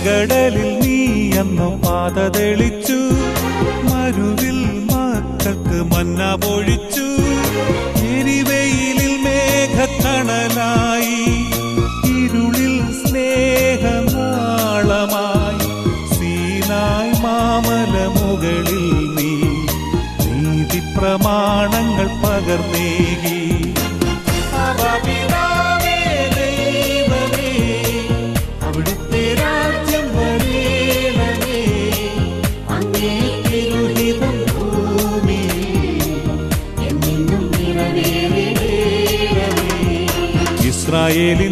ചെങ്കടലിൽ നീ അന്നു പാത തെളിച്ചു, മരുവിൽ മക്കൾക്ക് മന്ന പൊഴിച്ചു. എരിവെയിലിൽ മേഘക്കണലായി, ഇരുളിൽ സ്നേഹനാളമായി. സീനായ് മാമല മുകളിൽ നീ നീതി പ്രമാണങ്ങൾ പകർന്നേകി. അവിടുത്തെ രാജ്യം വരേണമേ, അങ്ങേ തിരുഹിതം ഭൂമിയിൽ എന്നും നിറവേറണമേ. ഇസ്രായേലിൻ